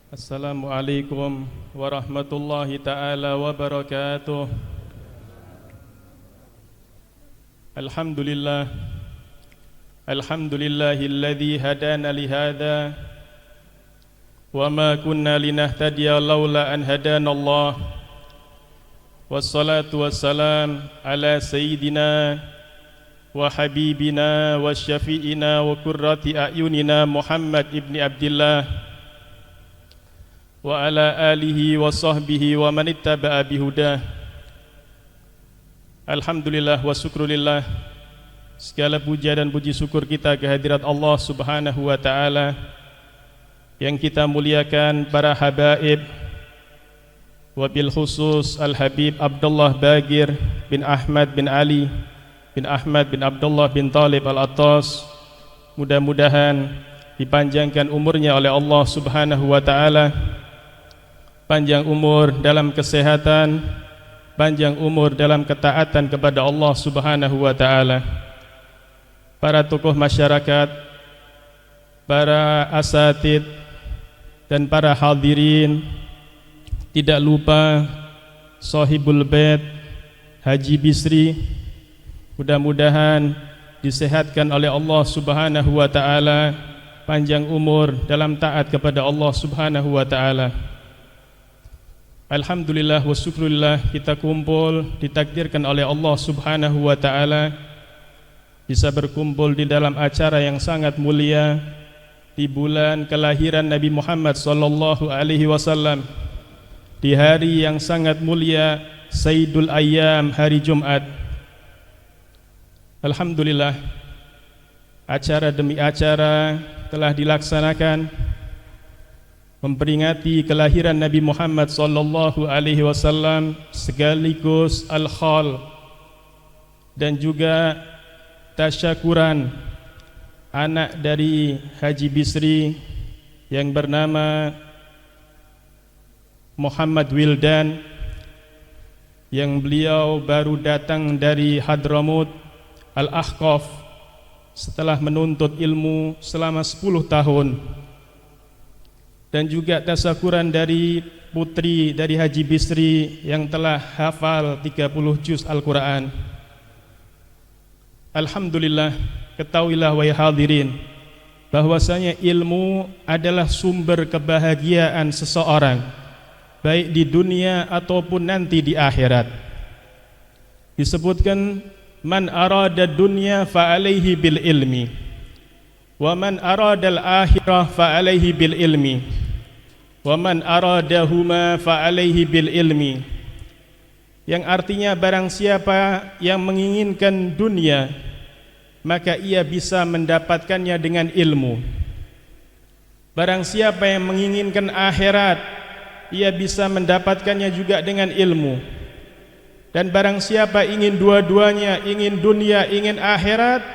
Assalamualaikum warahmatullahi ta'ala wabarakatuh. Alhamdulillah Alhamdulillahilladzi hadana lihada wa ma kunna linahtadiya laula an hadanallah. Wassalatu wassalam ala sayyidina wa habibina wa syafi'ina wa qurrati a'yunina Muhammad ibni Abdillah wa ala alihi wa sahbihi wa man ittaba'a bihudah. Alhamdulillah wa syukrulillah. Segala puja dan puji syukur kita kehadirat Allah Subhanahu wa ta'ala yang kita muliakan para habaib, wabil khusus Al-Habib Abdullah Bagir bin Ahmad bin Ali bin Ahmad bin Abdullah bin Talib Al-Attas. Mudah-mudahan dipanjangkan umurnya oleh Allah Subhanahu wa ta'ala, panjang umur dalam kesehatan, panjang umur dalam ketaatan kepada Allah Subhanahu wa ta'ala. Para tokoh masyarakat, para asatid dan para hadirin, tidak lupa Sahibul Bait Haji Bisri, mudah-mudahan disehatkan oleh Allah Subhanahu wa ta'ala, panjang umur dalam taat kepada Allah Subhanahu wa ta'ala. Alhamdulillah wa syukrulillah, kita kumpul ditakdirkan oleh Allah Subhanahu wa ta'ala bisa berkumpul di dalam acara yang sangat mulia di bulan kelahiran Nabi Muhammad sallallahu alaihi wasallam, di hari yang sangat mulia Sayyidul Ayyam, hari Jumat. Alhamdulillah, acara demi acara telah dilaksanakan memperingati kelahiran Nabi Muhammad sallallahu alaihi wasallam, sekaligus al-khal dan juga tasyakuran anak dari Haji Bisri yang bernama Muhammad Wildan, yang beliau baru datang dari Hadramut Al-Ahqaf setelah menuntut ilmu selama 10 tahun. Dan juga tasyakuran dari putri dari Haji Bisri yang telah hafal 30 juz Al-Quran. Alhamdulillah, ketahuilah wahai hadirin, bahwasanya ilmu adalah sumber kebahagiaan seseorang, baik di dunia ataupun nanti di akhirat. Disebutkan, man arada dunya fa alaihi bil ilmi, wa man arada al akhirah fa alaihi bil ilmi, wa man aradahuma fa alaihi bil ilmi. Yang artinya, barang siapa yang menginginkan dunia, maka ia bisa mendapatkannya dengan ilmu. Barang siapa yang menginginkan akhirat, ia bisa mendapatkannya juga dengan ilmu. Dan barang siapa ingin dua-duanya, ingin dunia, ingin akhirat,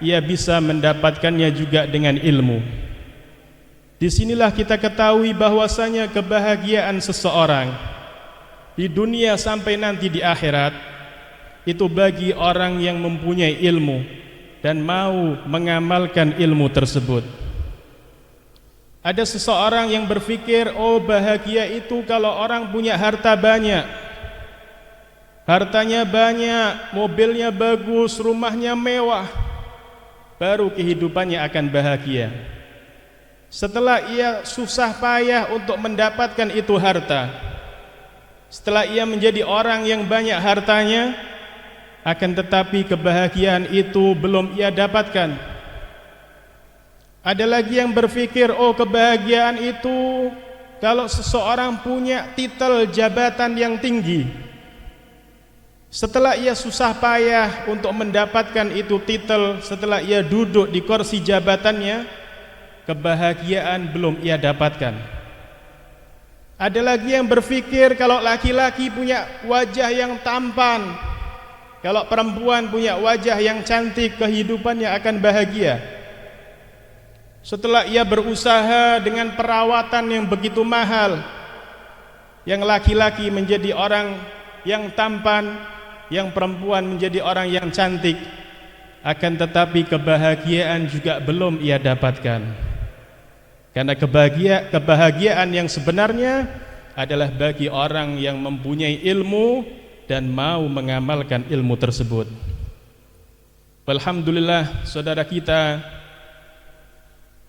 ia bisa mendapatkannya juga dengan ilmu. Disinilah kita ketahui bahwasanya kebahagiaan seseorang di dunia sampai nanti di akhirat itu bagi orang yang mempunyai ilmu dan mau mengamalkan ilmu tersebut. Ada seseorang yang berpikir, oh bahagia itu kalau orang punya harta banyak, hartanya banyak, mobilnya bagus, rumahnya mewah, baru kehidupannya akan bahagia. Setelah ia susah payah untuk mendapatkan itu harta, setelah ia menjadi orang yang banyak hartanya, akan tetapi kebahagiaan itu belum ia dapatkan. Ada lagi yang berpikir, oh kebahagiaan itu kalau seseorang punya titel jabatan yang tinggi. Setelah ia susah payah untuk mendapatkan itu titel, setelah ia duduk di kursi jabatannya, kebahagiaan belum ia dapatkan. Ada lagi yang berpikir, kalau laki-laki punya wajah yang tampan, kalau perempuan punya wajah yang cantik, kehidupannya akan bahagia. Setelah ia berusaha dengan perawatan yang begitu mahal, yang laki-laki menjadi orang yang tampan, yang perempuan menjadi orang yang cantik, akan tetapi kebahagiaan juga belum ia dapatkan. Karena kebahagiaan yang sebenarnya adalah bagi orang yang mempunyai ilmu dan mau mengamalkan ilmu tersebut. Alhamdulillah, saudara kita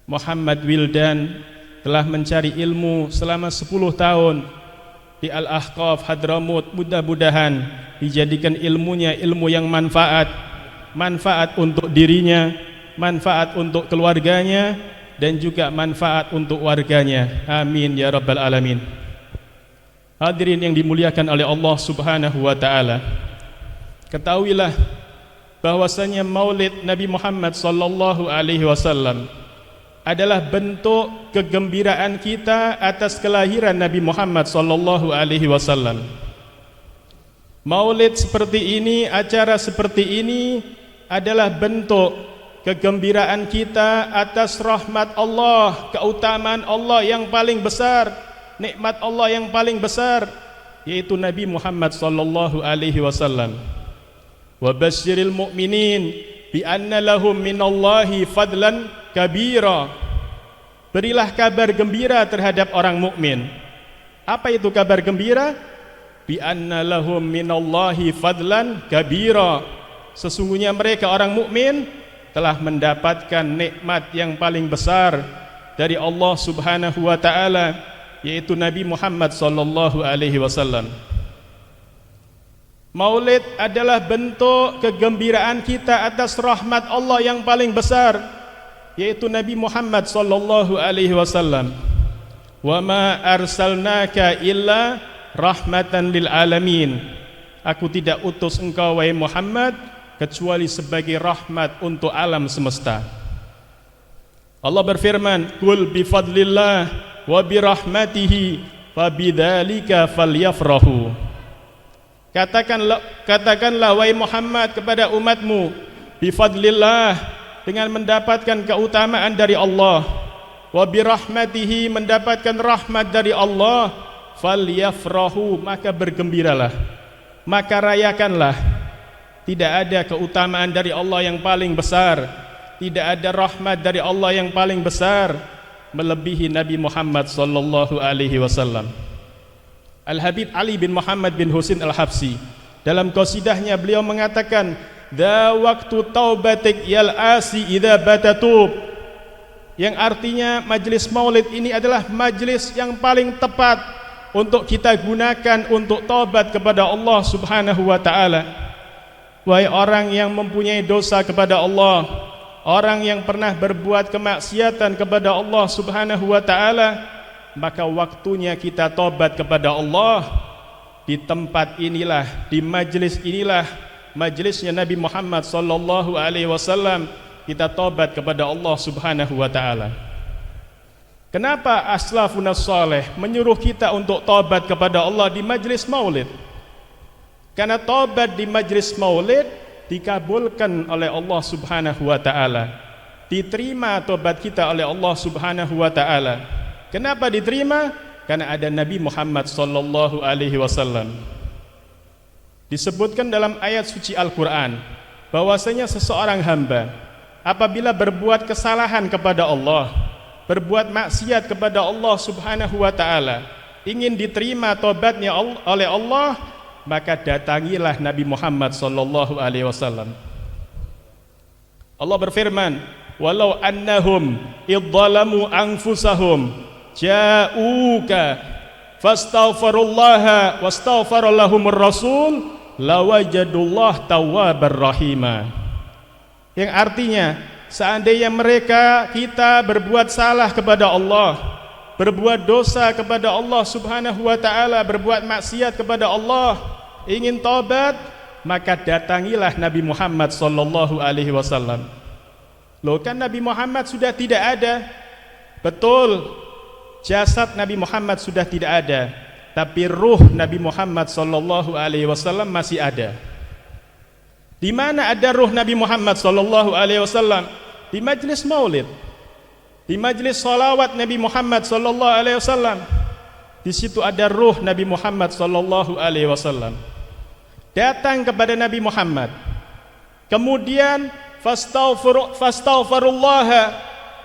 Muhammad Wildan telah mencari ilmu selama 10 tahun di Al-Ahqaf Hadramut. Mudah-mudahan dijadikan ilmunya ilmu yang manfaat untuk dirinya, manfaat untuk keluarganya, dan juga manfaat untuk warganya. Amin ya rabbal alamin. Hadirin yang dimuliakan oleh Allah Subhanahu wa taala, ketahuilah bahwasanya Maulid Nabi Muhammad sallallahu alaihi wasallam adalah bentuk kegembiraan kita atas kelahiran Nabi Muhammad sallallahu alaihi wasallam. Maulid seperti ini, acara seperti ini adalah bentuk kegembiraan kita atas rahmat Allah, keutamaan Allah yang paling besar, nikmat Allah yang paling besar, yaitu Nabi Muhammad sallallahu alaihi wasallam. Wa basyiril mu'minin bi anna lahum minallahi fadlan kabira. Berilah kabar gembira terhadap orang mukmin. Apa itu kabar gembira? Bi anna lahum minallahi fadlan kabira. Sesungguhnya mereka orang mukmin telah mendapatkan nikmat yang paling besar dari Allah Subhanahu wa taala, yaitu Nabi Muhammad sallallahu alaihi wasallam. Maulid adalah bentuk kegembiraan kita atas rahmat Allah yang paling besar, yaitu Nabi Muhammad sallallahu alaihi wasallam. Wa ma arsalnaka illa rahmatan lil alamin. Aku tidak utus engkau wahai Muhammad kecuali sebagai rahmat untuk alam semesta. Allah berfirman, "Qul bi fadlillah wa bi rahmatihi fabidzalika falyafrahu." Katakanlah wahai Muhammad kepada umatmu, bi fadlillah, dengan mendapatkan keutamaan dari Allah, wa bi rahmatihi, mendapatkan rahmat dari Allah, falyafrahu, maka bergembiralah, maka rayakanlah. Tidak ada keutamaan dari Allah yang paling besar, tidak ada rahmat dari Allah yang paling besar melebihi Nabi Muhammad sallallahu alaihi wasallam. Al-Habib Ali bin Muhammad bin Husin Al-Habsi dalam qasidahnya beliau mengatakan, "Da waktu taubatik yal asi idza batatub." Yang artinya majlis Maulid ini adalah majlis yang paling tepat untuk kita gunakan untuk taubat kepada Allah Subhanahu wa taala. Wahai orang yang mempunyai dosa kepada Allah, orang yang pernah berbuat kemaksiatan kepada Allah Subhanahu wa taala, maka waktunya kita tobat kepada Allah. Di tempat inilah, di majlis inilah, majlisnya Nabi Muhammad sallallahu alaihi wasallam, kita tobat kepada Allah Subhanahu wa taala. Kenapa aslafun salih menyuruh kita untuk tobat kepada Allah di majlis Maulid? Karena tobat di majlis Maulid dikabulkan oleh Allah Subhanahu wa taala. Diterima tobat kita oleh Allah Subhanahu wa taala. Kenapa diterima? Karena ada Nabi Muhammad sallallahu alaihi wasallam. Disebutkan dalam ayat suci Al-Qur'an bahwasanya seseorang hamba apabila berbuat kesalahan kepada Allah, berbuat maksiat kepada Allah Subhanahu wa taala, ingin diterima tobatnya oleh Allah, maka datangilah Nabi Muhammad sallallahu alaihi wasallam. Allah berfirman, "Walau annahum idzalamu anfusahum ja'uka fastaghfirullaha wastaghfara lahumur rasul lawajadullah tawwabar rahima." Yang artinya, seandainya kita berbuat salah kepada Allah, berbuat dosa kepada Allah Subhanahu wa taala, berbuat maksiat kepada Allah, ingin taubat, maka datangilah Nabi Muhammad sallallahu alaihi wasallam. Loh, kan Nabi Muhammad sudah tidak ada. Betul, jasad Nabi Muhammad sudah tidak ada, tapi ruh Nabi Muhammad sallallahu alaihi wasallam masih ada. Di mana ada ruh Nabi Muhammad sallallahu alaihi wasallam? Di majlis Maulid, di majlis salawat Nabi Muhammad sallallahu alaihi wasallam. Di situ ada ruh Nabi Muhammad sallallahu alaihi wasallam. Datang kepada Nabi Muhammad, kemudian fastaghfirullah,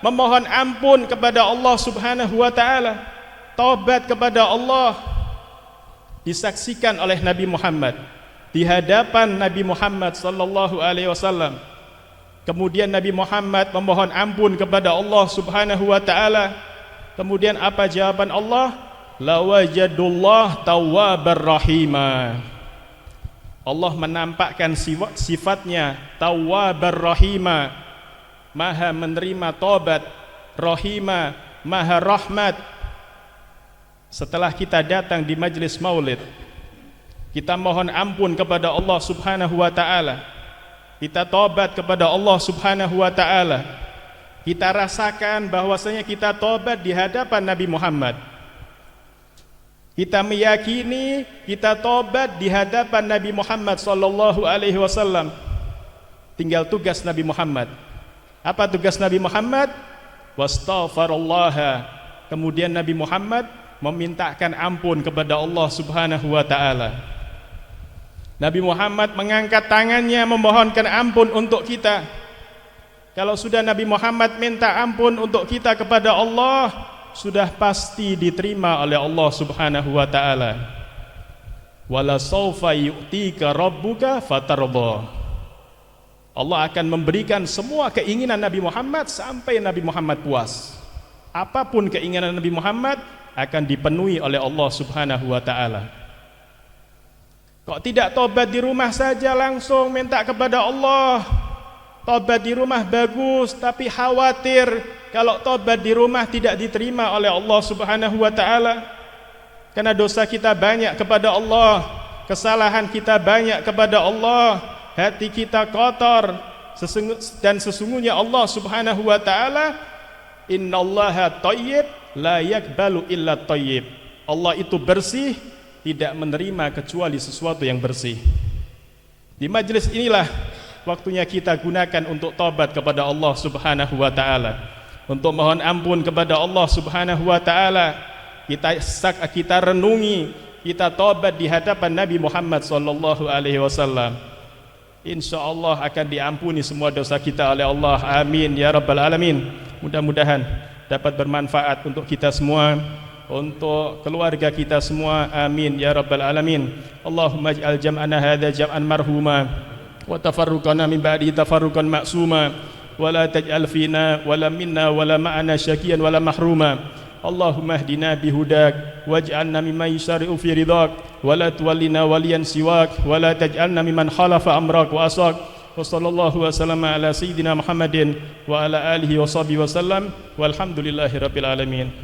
memohon ampun kepada Allah Subhanahu wa taala, taubat kepada Allah, disaksikan oleh Nabi Muhammad di hadapan Nabi Muhammad sallallahu alaihi wasallam. Kemudian Nabi Muhammad memohon ampun kepada Allah Subhanahu wa taala. Kemudian apa jawaban Allah? Lawajadullah tawwabar rahima. Allah menampakkan sifatnya tawwabar rahima, maha menerima taubat, rahima, maha rahmat. Setelah kita datang di majlis maulid, kita mohon ampun kepada Allah Subhanahu wa taala, kita taubat kepada Allah Subhanahu wa taala, kita rasakan bahwasanya kita taubat di hadapan Nabi Muhammad. Kita meyakini kita tobat di hadapan Nabi Muhammad sallallahu alaihi wasallam. Tinggal tugas Nabi Muhammad. Apa tugas Nabi Muhammad? Wastaghfirullah. Kemudian Nabi Muhammad memintakan ampun kepada Allah Subhanahu wa taala. Nabi Muhammad mengangkat tangannya memohonkan ampun untuk kita. Kalau sudah Nabi Muhammad minta ampun untuk kita kepada Allah, sudah pasti diterima oleh Allah Subhanahu wa taala. Wala saufa yu'tika rabbuka fatardha. Allah akan memberikan semua keinginan Nabi Muhammad sampai Nabi Muhammad puas. Apapun keinginan Nabi Muhammad akan dipenuhi oleh Allah Subhanahu wa taala. Kok tidak tobat di rumah saja langsung minta kepada Allah? Tobat di rumah bagus, tapi khawatir kalau tobat di rumah tidak diterima oleh Allah Subhanahu wa taala. Karena dosa kita banyak kepada Allah, kesalahan kita banyak kepada Allah, hati kita kotor, dan sesungguhnya Allah Subhanahu wa taala, innallaha thayyib la yaqbalu illa thayyib. Allah itu bersih, tidak menerima kecuali sesuatu yang bersih. Di majlis inilah waktunya kita gunakan untuk taubat kepada Allah Subhanahu wa taala, untuk mohon ampun kepada Allah Subhanahu wa taala. Kita renungi, kita taubat di hadapan Nabi Muhammad sallallahu alaihi wasallam. Insyaallah akan diampuni semua dosa kita oleh Allah. Amin ya rabbal alamin. Mudah-mudahan dapat bermanfaat untuk kita semua, untuk keluarga kita semua. Amin ya rabbal alamin. Allahumma ij'al jam'ana hadza jam'an marhuma wa tafarruqana min ba'di tafarruqan ma'suma wa la taj'al fina wala minna wala ma'ana syaqiyan wala mahruma. Allahumma hdina bihudak waj'alna mimman yusari'u fi ridak wa la tuwallina waliyan siwak wa la taj'alna mimman khalafa amrak wa asak. Wa sallallahu wa sallama ala sayyidina Muhammadin wa ala alihi wa sahbihi wa sallam walhamdulillahi rabbil alamin.